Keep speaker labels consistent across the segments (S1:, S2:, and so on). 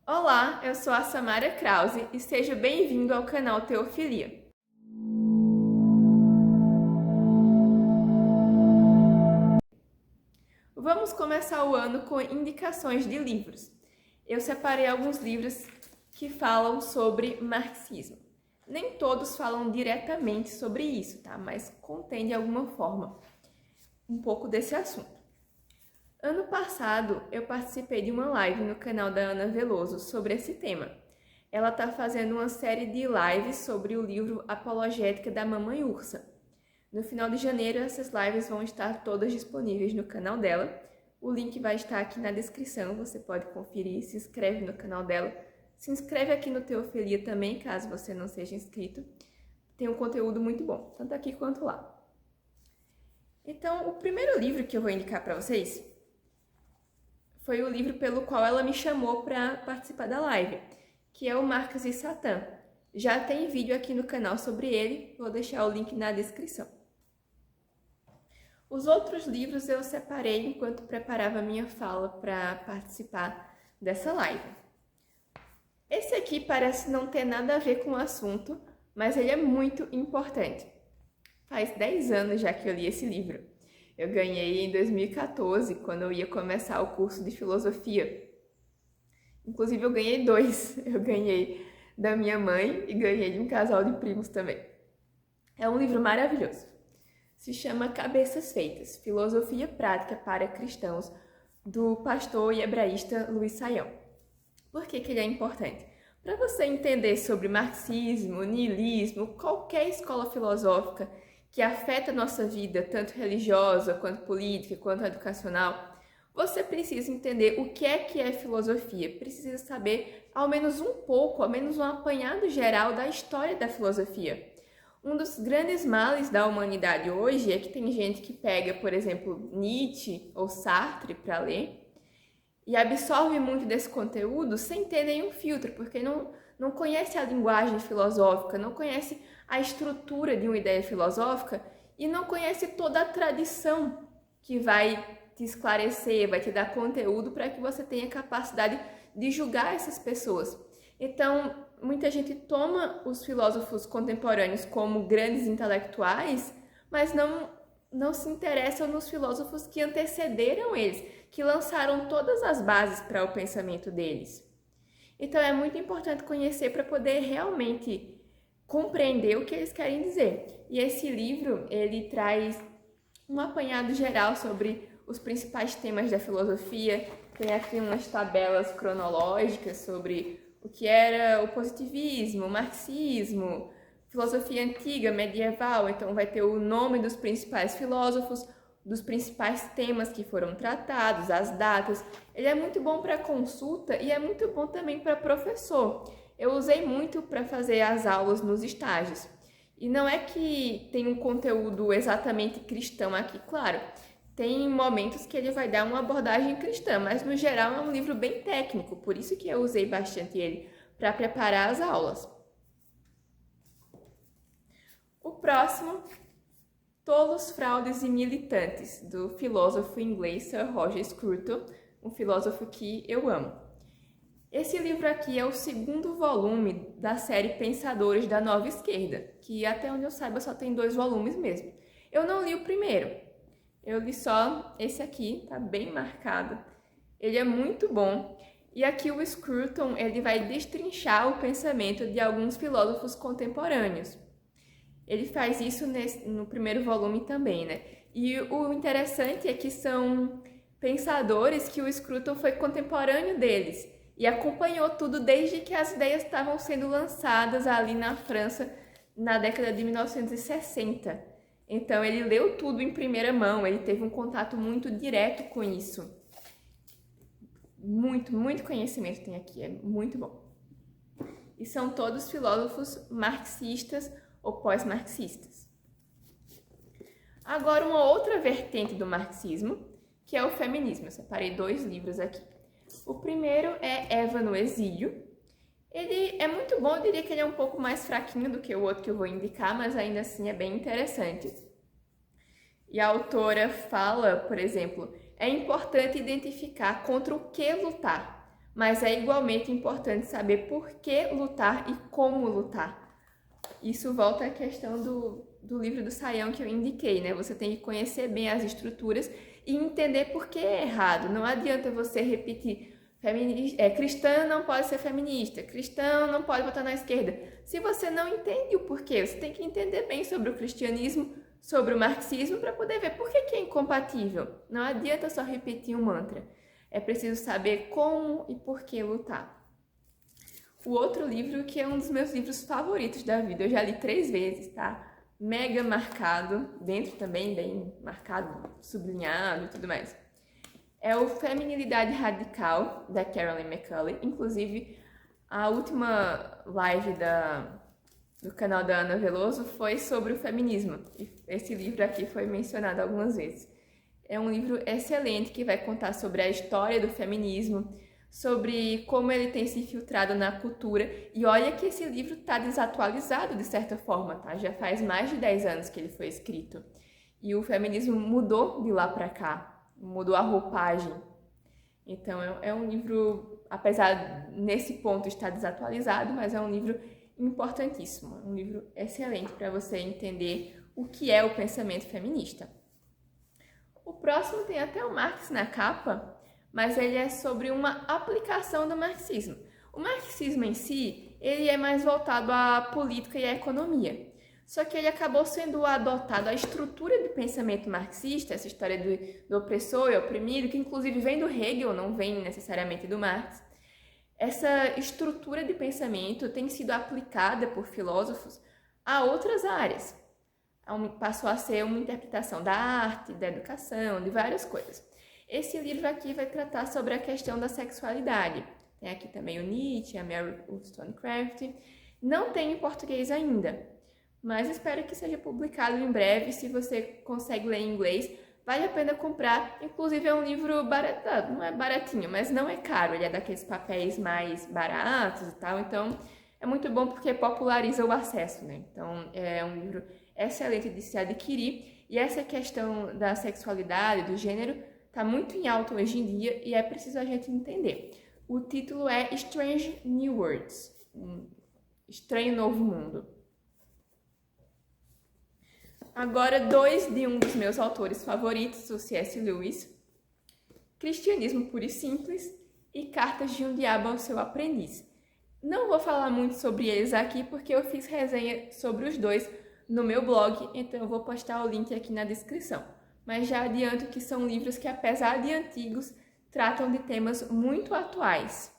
S1: Olá, eu sou a Samara Krause e seja bem-vindo ao canal Teofilia. Vamos começar o ano com indicações de livros. Eu separei alguns livros que falam sobre marxismo. Nem todos falam diretamente sobre isso, tá? Mas contém de alguma forma um pouco desse assunto. Ano passado, eu participei de uma live no canal da Ana Veloso sobre esse tema. Ela está fazendo uma série de lives sobre o livro Apologética da Mamãe Ursa. No final de janeiro, essas lives vão estar todas disponíveis no canal dela. O link vai estar aqui na descrição, você pode conferir, se inscreve no canal dela. Se inscreve aqui no Teofilia também, caso você não seja inscrito. Tem um conteúdo muito bom, tanto aqui quanto lá. Então, o primeiro livro que eu vou indicar para vocês foi o livro pelo qual ela me chamou para participar da live, que é o Marx e Satã. Já tem vídeo aqui no canal sobre ele, vou deixar o link na descrição. Os outros livros eu separei enquanto preparava minha fala para participar dessa live. Esse aqui parece não ter nada a ver com o assunto, mas ele é muito importante. Faz 10 anos já que eu li esse livro. Eu ganhei em 2014, quando eu ia começar o curso de filosofia. Inclusive, eu ganhei 2. Eu ganhei da minha mãe e ganhei de um casal de primos também. É um livro maravilhoso. Se chama Cabeças Feitas, Filosofia Prática para Cristãos, do pastor e hebraísta Luiz Saião. Por que ele é importante? Para você entender sobre marxismo, niilismo, qualquer escola filosófica que afeta a nossa vida, tanto religiosa, quanto política, quanto educacional, você precisa entender o que é filosofia. Precisa saber ao menos um pouco, ao menos um apanhado geral da história da filosofia. Um dos grandes males da humanidade hoje é que tem gente que pega, por exemplo, Nietzsche ou Sartre para ler e absorve muito desse conteúdo sem ter nenhum filtro, porque não conhece a linguagem filosófica, não conhece a estrutura de uma ideia filosófica e não conhece toda a tradição que vai te esclarecer, vai te dar conteúdo para que você tenha capacidade de julgar essas pessoas. Então, muita gente toma os filósofos contemporâneos como grandes intelectuais, mas não se interessam nos filósofos que antecederam eles, que lançaram todas as bases para o pensamento deles. Então é muito importante conhecer para poder realmente compreender o que eles querem dizer. E esse livro, ele traz um apanhado geral sobre os principais temas da filosofia, tem aqui umas tabelas cronológicas sobre o que era o positivismo, o marxismo, filosofia antiga, medieval, então vai ter o nome dos principais filósofos, dos principais temas que foram tratados, as datas. Ele é muito bom para consulta e é muito bom também para professor. Eu usei muito para fazer as aulas nos estágios. E não é que tem um conteúdo exatamente cristão aqui, claro. Tem momentos que ele vai dar uma abordagem cristã, mas no geral é um livro bem técnico, por isso que eu usei bastante ele para preparar as aulas. O próximo, Tolos, Fraudes e Militantes, do filósofo inglês Sir Roger Scruton, um filósofo que eu amo. Esse livro aqui é o segundo volume da série Pensadores da Nova Esquerda, que até onde eu saiba só tem 2 volumes mesmo. Eu não li o primeiro, eu li só esse aqui, tá bem marcado. Ele é muito bom. E aqui o Scruton, ele vai destrinchar o pensamento de alguns filósofos contemporâneos. Ele faz isso no primeiro volume também, né? E o interessante é que são pensadores que o Scruton foi contemporâneo deles e acompanhou tudo desde que as ideias estavam sendo lançadas ali na França na década de 1960. Então ele leu tudo em primeira mão, ele teve um contato muito direto com isso. Muito conhecimento tem aqui, é muito bom. E são todos filósofos marxistas ou pós-marxistas. Agora, uma outra vertente do marxismo, que é o feminismo. Eu separei 2 livros aqui. O primeiro é Eva no Exílio. Ele é muito bom, eu diria que ele é um pouco mais fraquinho do que o outro que eu vou indicar, mas ainda assim é bem interessante. E a autora fala, por exemplo, é importante identificar contra o que lutar. mas é igualmente importante saber por que lutar e como lutar. Isso volta à questão do livro do Sayão que eu indiquei, né? Você tem que conhecer bem as estruturas e entender por que é errado. Não adianta você repetir cristã não pode ser feminista, cristão não pode votar na esquerda. Se você não entende o porquê, você tem que entender bem sobre o cristianismo, sobre o marxismo, para poder ver por que é incompatível. Não adianta só repetir um mantra. É preciso saber como e por que lutar. O outro livro, que é um dos meus livros favoritos da vida, eu já li 3 vezes, tá? Mega marcado, dentro também bem marcado, sublinhado e tudo mais. É o Feminilidade Radical, da Carolyn McCulley. Inclusive, a última live do canal da Ana Veloso foi sobre o feminismo. E esse livro aqui foi mencionado algumas vezes. É um livro excelente que vai contar sobre a história do feminismo, sobre como ele tem se infiltrado na cultura. E olha que esse livro está desatualizado de certa forma, tá? Já faz mais de 10 anos que ele foi escrito. E o feminismo mudou de lá para cá. Mudou a roupagem. Então é um livro, apesar nesse ponto estar desatualizado, mas é um livro importantíssimo, um livro excelente para você entender o que é o pensamento feminista. O próximo tem até o Marx na capa, mas ele é sobre uma aplicação do marxismo. O marxismo em si, ele é mais voltado à política e à economia. Só que ele acabou sendo adotado, a estrutura de pensamento marxista, essa história do opressor e oprimido, que inclusive vem do Hegel, não vem necessariamente do Marx. Essa estrutura de pensamento tem sido aplicada por filósofos a outras áreas. Passou a ser uma interpretação da arte, da educação, de várias coisas. Esse livro aqui vai tratar sobre a questão da sexualidade. Tem aqui também o Nietzsche, a Mary Wollstonecraft. Não tem em português ainda, mas espero que seja publicado em breve. Se você consegue ler em inglês, vale a pena comprar. Inclusive é um livro barato, não é baratinho, mas não é caro. Ele é daqueles papéis mais baratos e tal, então é muito bom porque populariza o acesso, né? Então é um livro excelente de se adquirir. E essa questão da sexualidade, do gênero, está muito em alta hoje em dia e é preciso a gente entender. O título é Strange New Worlds, um estranho novo mundo. Agora, 2 de um dos meus autores favoritos, o C.S. Lewis, Cristianismo Puro e Simples e Cartas de um Diabo ao Seu Aprendiz. Não vou falar muito sobre eles aqui porque eu fiz resenha sobre os 2 no meu blog, então eu vou postar o link aqui na descrição. Mas já adianto que são livros que, apesar de antigos, tratam de temas muito atuais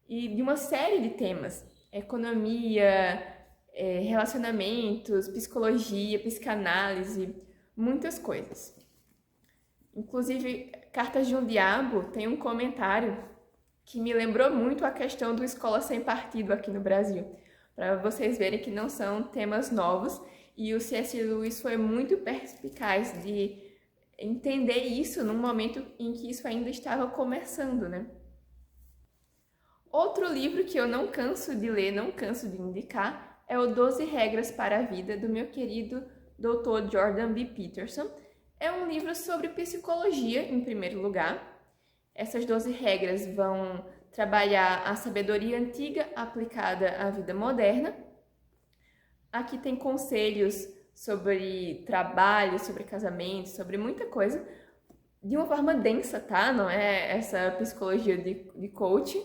S1: e de uma série de temas: economia, relacionamentos, psicologia, psicanálise, muitas coisas. Inclusive, Cartas de um Diabo tem um comentário que me lembrou muito a questão do Escola Sem Partido aqui no Brasil, para vocês verem que não são temas novos, e o C.S. Lewis foi muito perspicaz de entender isso num momento em que isso ainda estava começando, né? Outro livro que eu não canso de ler, não canso de indicar, é o 12 Regras para a Vida, do meu querido Dr. Jordan B. Peterson. É um livro sobre psicologia, em primeiro lugar. Essas 12 regras vão trabalhar a sabedoria antiga aplicada à vida moderna. Aqui tem conselhos sobre trabalho, sobre casamento, sobre muita coisa, de uma forma densa, tá? Não é essa psicologia de coaching,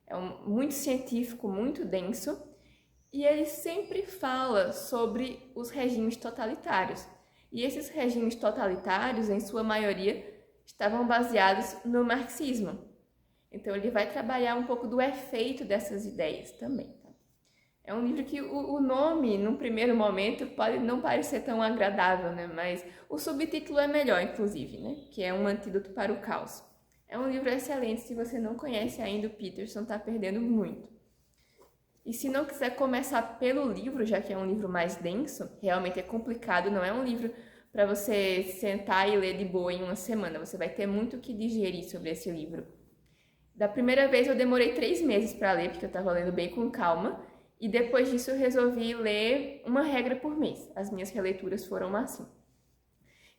S1: é muito científico, muito denso. E ele sempre fala sobre os regimes totalitários. E esses regimes totalitários, em sua maioria, estavam baseados no marxismo. Então ele vai trabalhar um pouco do efeito dessas ideias também. Tá? É um livro que o nome, num primeiro momento, pode não parecer tão agradável, né? Mas o subtítulo é melhor, inclusive, né? Que é Um Antídoto para o Caos. É um livro excelente. Se você não conhece ainda o Peterson, está perdendo muito. E se não quiser começar pelo livro, já que é um livro mais denso, realmente é complicado, não é um livro para você sentar e ler de boa em uma semana. Você vai ter muito o que digerir sobre esse livro. Da primeira vez eu demorei 3 meses para ler, porque eu estava lendo bem com calma. E depois disso eu resolvi ler uma regra por mês. As minhas releituras foram assim.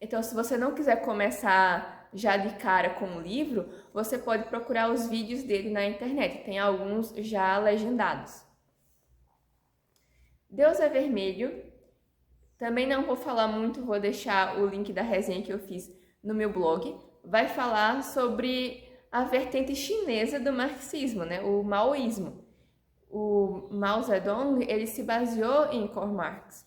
S1: Então, se você não quiser começar já de cara com o livro, você pode procurar os vídeos dele na internet. Tem alguns já legendados. Deus é Vermelho. Também não vou falar muito, vou deixar o link da resenha que eu fiz no meu blog. Vai falar sobre a vertente chinesa do marxismo, né? O maoísmo. O Mao Zedong, ele se baseou em Karl Marx.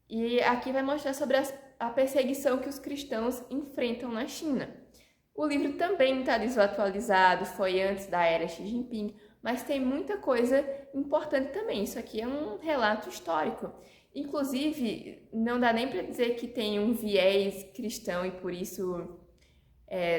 S1: E aqui vai mostrar sobre a perseguição que os cristãos enfrentam na China. O livro também está desatualizado, foi antes da era Xi Jinping, mas tem muita coisa importante também. Isso aqui é um relato histórico. Inclusive, não dá nem para dizer que tem um viés cristão e por isso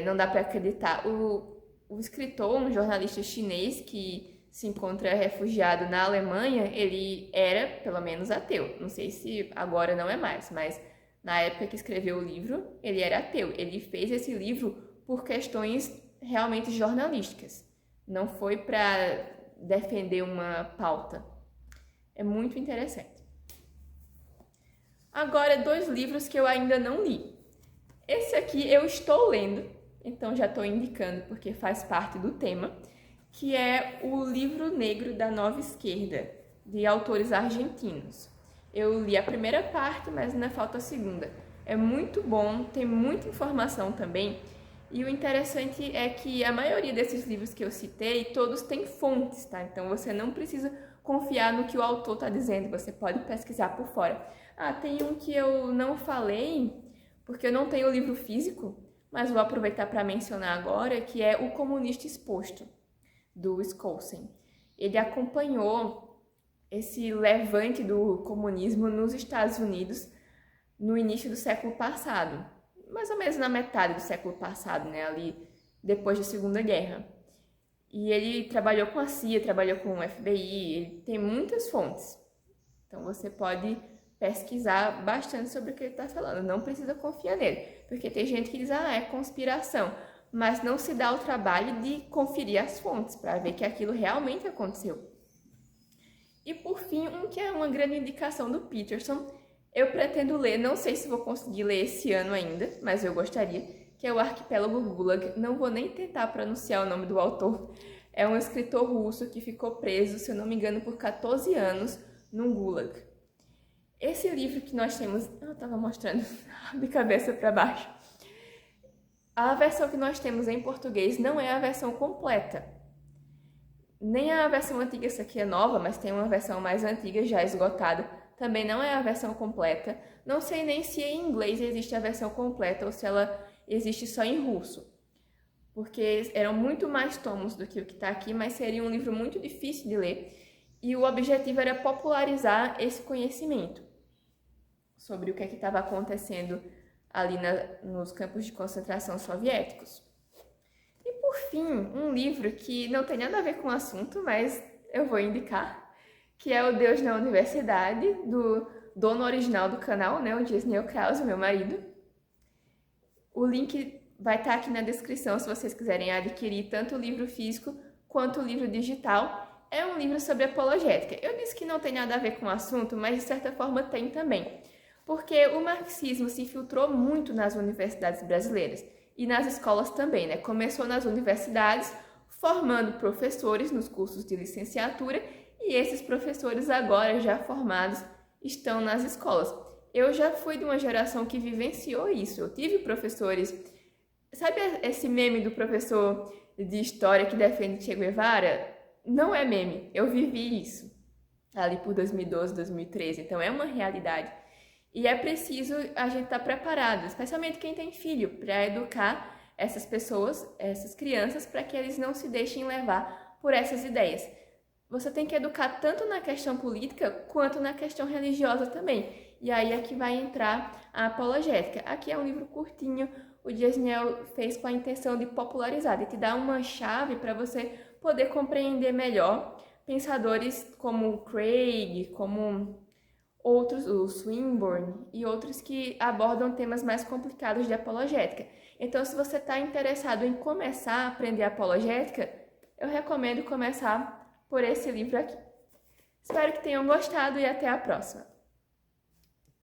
S1: não dá para acreditar. O escritor, um jornalista chinês que se encontra refugiado na Alemanha, ele era, pelo menos, ateu. Não sei se agora não é mais, mas na época que escreveu o livro, ele era ateu. Ele fez esse livro por questões realmente jornalísticas. Não foi para defender uma pauta. É muito interessante. Agora, 2 livros que eu ainda não li. Esse aqui eu estou lendo, então já estou indicando porque faz parte do tema, que é o Livro Negro da Nova Esquerda, de autores argentinos. Eu li a primeira parte, mas ainda falta a segunda. É muito bom, tem muita informação também, e o interessante é que a maioria desses livros que eu citei, todos têm fontes, tá? Então você não precisa confiar no que o autor está dizendo, você pode pesquisar por fora. Tem um que eu não falei, porque eu não tenho o livro físico, mas vou aproveitar para mencionar agora, que é O Comunista Exposto, do Skousen. Ele acompanhou esse levante do comunismo nos Estados Unidos no início do século passado, mais ou menos na metade do século passado, né, ali depois da Segunda Guerra. E ele trabalhou com a CIA, trabalhou com o FBI, ele tem muitas fontes. Então você pode pesquisar bastante sobre o que ele está falando, não precisa confiar nele, porque tem gente que diz, é conspiração, mas não se dá o trabalho de conferir as fontes para ver que aquilo realmente aconteceu. E por fim, um que é uma grande indicação do Peterson, eu pretendo ler, não sei se vou conseguir ler esse ano ainda, mas eu gostaria, que é o Arquipélago Gulag. Não vou nem tentar pronunciar o nome do autor. É um escritor russo que ficou preso, se eu não me engano, por 14 anos num Gulag. Esse livro que nós temos, eu estava mostrando de cabeça para baixo. A versão que nós temos em português não é a versão completa. Nem a versão antiga, essa aqui é nova, mas tem uma versão mais antiga já esgotada. Também não é a versão completa. Não sei nem se em inglês existe a versão completa ou se ela existe só em russo. Porque eram muito mais tomos do que o que está aqui, mas seria um livro muito difícil de ler. E o objetivo era popularizar esse conhecimento sobre o que estava acontecendo ali nos campos de concentração soviéticos. E por fim, um livro que não tem nada a ver com o assunto, mas eu vou indicar, que é O Deus na Universidade, do dono original do canal, né, o Disney Krause, meu marido. O link vai estar aqui na descrição se vocês quiserem adquirir tanto o livro físico quanto o livro digital. É um livro sobre apologética. Eu disse que não tem nada a ver com o assunto, mas de certa forma tem também. Porque o marxismo se infiltrou muito nas universidades brasileiras e nas escolas também, né? Começou nas universidades, formando professores nos cursos de licenciatura, e esses professores agora já formados estão nas escolas. Eu já fui de uma geração que vivenciou isso. Eu tive professores... Sabe esse meme do professor de história que defende Che Guevara? Não é meme, eu vivi isso ali por 2012, 2013, então é uma realidade. E é preciso a gente estar preparado, especialmente quem tem filho, para educar essas pessoas, essas crianças, para que eles não se deixem levar por essas ideias. Você tem que educar tanto na questão política quanto na questão religiosa também. E aí é que vai entrar a apologética. Aqui é um livro curtinho, o Disney fez com a intenção de popularizar, de te dar uma chave para você poder compreender melhor pensadores como o Craig, como outros, o Swinburne e outros que abordam temas mais complicados de apologética. Então, se você está interessado em começar a aprender apologética, eu recomendo começar por esse livro aqui. Espero que tenham gostado e até a próxima!